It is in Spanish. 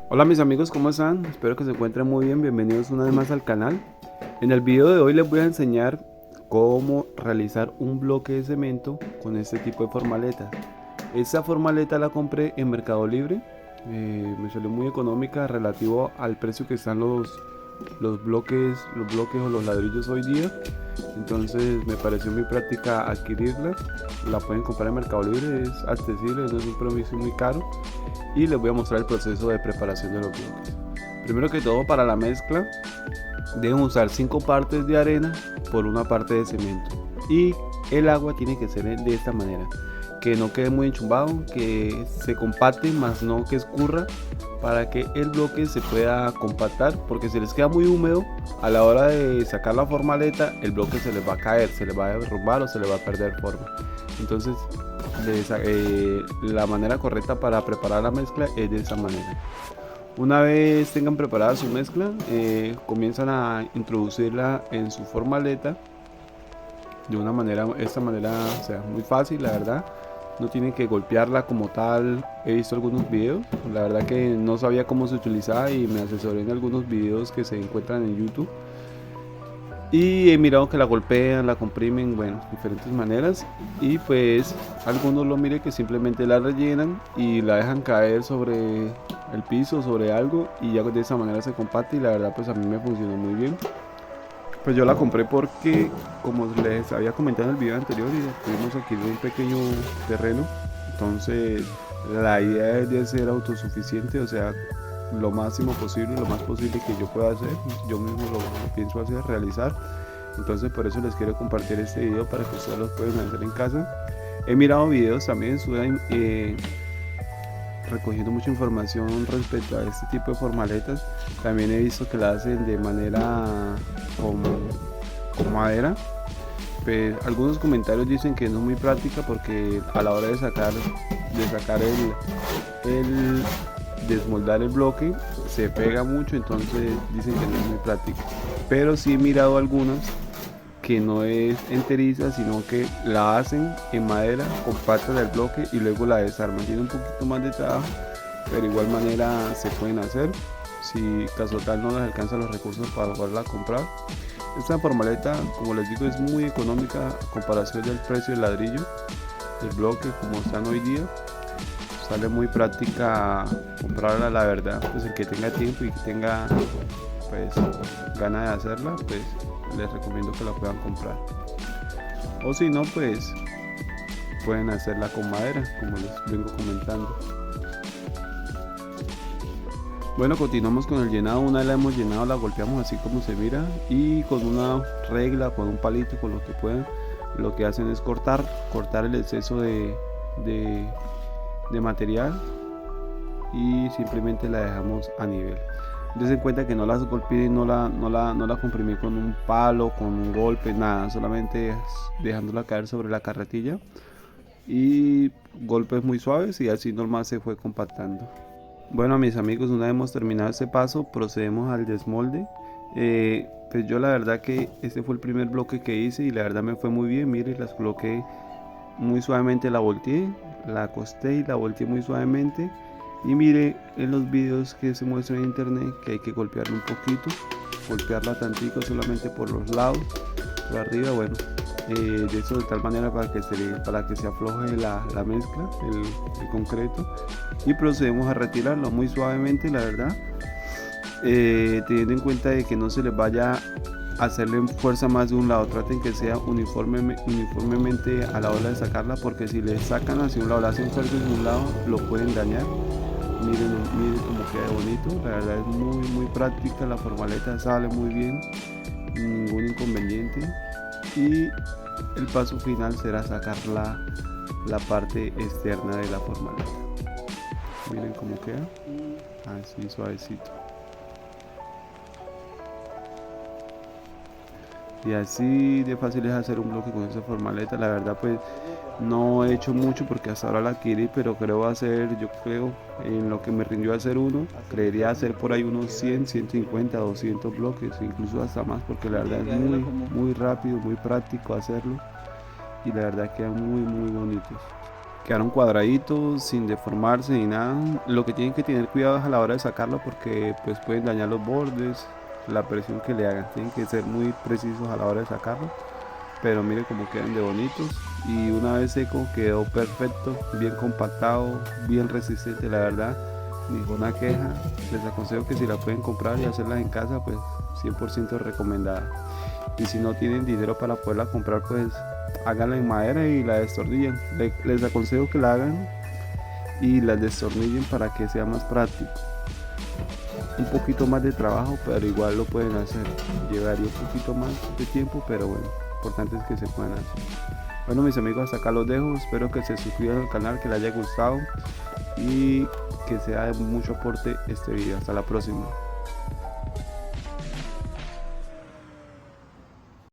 Hola mis amigos, ¿cómo están? Espero que se encuentren muy bien, bienvenidos una vez más al canal. En el video de hoy les voy a enseñar cómo realizar un bloque de cemento con este tipo de formaletas. Esta formaleta la compré en Mercado Libre, me salió muy económica relativo al precio que están los bloques o los ladrillos hoy día. Entonces me pareció muy práctica adquirirla. La pueden comprar en Mercado Libre, es accesible, no es un precio muy caro. Y les voy a mostrar el proceso de preparación de los bloques. Primero que todo, para la mezcla deben usar 5 partes de arena por una parte de cemento, y el agua tiene que ser de esta manera, que no quede muy enchumbado, que se compacte más no que escurra, para que el bloque se pueda compactar, porque si les queda muy húmedo a la hora de sacar la formaleta, el bloque se les va a caer, se les va a derrumbar o se les va a perder forma. Entonces la manera correcta para preparar la mezcla es de esa manera. Una vez tengan preparada su mezcla, comienzan a introducirla en su formaleta de una manera, esta manera, o sea, muy fácil, la verdad. No tienen que golpearla como tal. He visto algunos videos, la verdad que no sabía cómo se utilizaba y me asesoré en algunos videos que se encuentran en YouTube. Y he mirado que la golpean, la comprimen, bueno, diferentes maneras. Y pues algunos lo mire que simplemente la rellenan y la dejan caer sobre el piso, sobre algo, y ya de esa manera se compacta, y la verdad pues a mí me funcionó muy bien. Pues yo la compré porque, como les había comentado en el video anterior, y tuvimos aquí un pequeño terreno. Entonces la idea es de ser autosuficiente, o sea, lo máximo posible, lo más posible que yo pueda hacer, yo mismo lo pienso hacer, realizar. Entonces por eso les quiero compartir este video para que ustedes lo puedan hacer en casa. He mirado videos también, estuve recogiendo mucha información respecto a este tipo de formaletas. También he visto que la hacen de manera con madera. Pues algunos comentarios dicen que no es muy práctica porque a la hora de sacar el desmoldar el bloque se pega mucho, entonces dicen que no es muy práctico. Pero sí he mirado algunas que no es enteriza, sino que la hacen en madera, compactan el bloque y luego la desarman. Tiene un poquito más de trabajo, pero de igual manera se pueden hacer si caso tal no les alcanzan los recursos para poderla comprar. Esta formaleta, como les digo, es muy económica a comparación del precio del ladrillo, del bloque como están hoy día. Sale muy práctica comprarla, la verdad. Pues el que tenga tiempo y que tenga pues ganas de hacerla, pues les recomiendo que la puedan comprar. O si no, pues pueden hacerla con madera, como les vengo comentando. Bueno, continuamos con el llenado. Una vez la hemos llenado, la golpeamos así como se mira, y con una regla, con un palito, con lo que puedan, lo que hacen es cortar el exceso de material, y simplemente la dejamos a nivel. Dense en cuenta que no las golpeé, no la comprimí con un palo, con un golpe, nada, solamente dejándola caer sobre la carretilla y golpes muy suaves, y así normal se fue compactando. Bueno mis amigos, una vez hemos terminado este paso, procedemos al desmolde. Pues yo la verdad que este fue el primer bloque que hice y la verdad me fue muy bien. Mire, las coloqué muy suavemente, la volteé, la acosté y la volteé muy suavemente. Y mire en los videos que se muestran en internet que hay que golpearla un poquito, golpearla tantico solamente por los lados, por arriba, bueno, de eso de tal manera para que se afloje la mezcla, el concreto, y procedemos a retirarlo muy suavemente, la verdad, teniendo en cuenta de que no se les vaya a hacerle fuerza más de un lado. Traten que sea uniformemente a la hora de sacarla, porque si le sacan hacia un lado, le hacen fuerza de un lado, lo pueden dañar. Miren cómo queda bonito, la verdad es muy práctica, la formaleta sale muy bien, ningún inconveniente. Y el paso final será sacar la parte externa de la formaleta. Miren cómo queda, así suavecito. Y así de fácil es hacer un bloque con esa formaleta. La verdad pues no he hecho mucho porque hasta ahora la adquirí, pero yo creo en lo que me rindió hacer uno, creería hacer por ahí unos 100, 150, 200 bloques, incluso hasta más, porque la verdad es muy rápido, muy práctico hacerlo, y la verdad quedan muy bonitos. quedaron cuadraditos sin deformarse ni nada. Lo que tienen que tener cuidado es a la hora de sacarlo porque pues pueden dañar los bordes, la presión que le hagan. Tienen que ser muy precisos a la hora de sacarlo. Pero mire cómo quedan de bonitos. Y una vez seco quedó perfecto, bien compactado, bien resistente, la verdad. Ninguna queja. Les aconsejo que si la pueden comprar y hacerlas en casa, pues 100% recomendada. Y si no tienen dinero para poderla comprar, pues háganla en madera y la destornillan. Les aconsejo que la hagan y la destornillen para que sea más práctico. Un poquito más de trabajo, pero igual lo pueden hacer. Llevaría un poquito más de tiempo, pero bueno, lo importante es que se puedan hacer. Bueno, mis amigos, hasta acá los dejo. Espero que se suscriban al canal, que les haya gustado y que sea de mucho aporte este video. Hasta la próxima.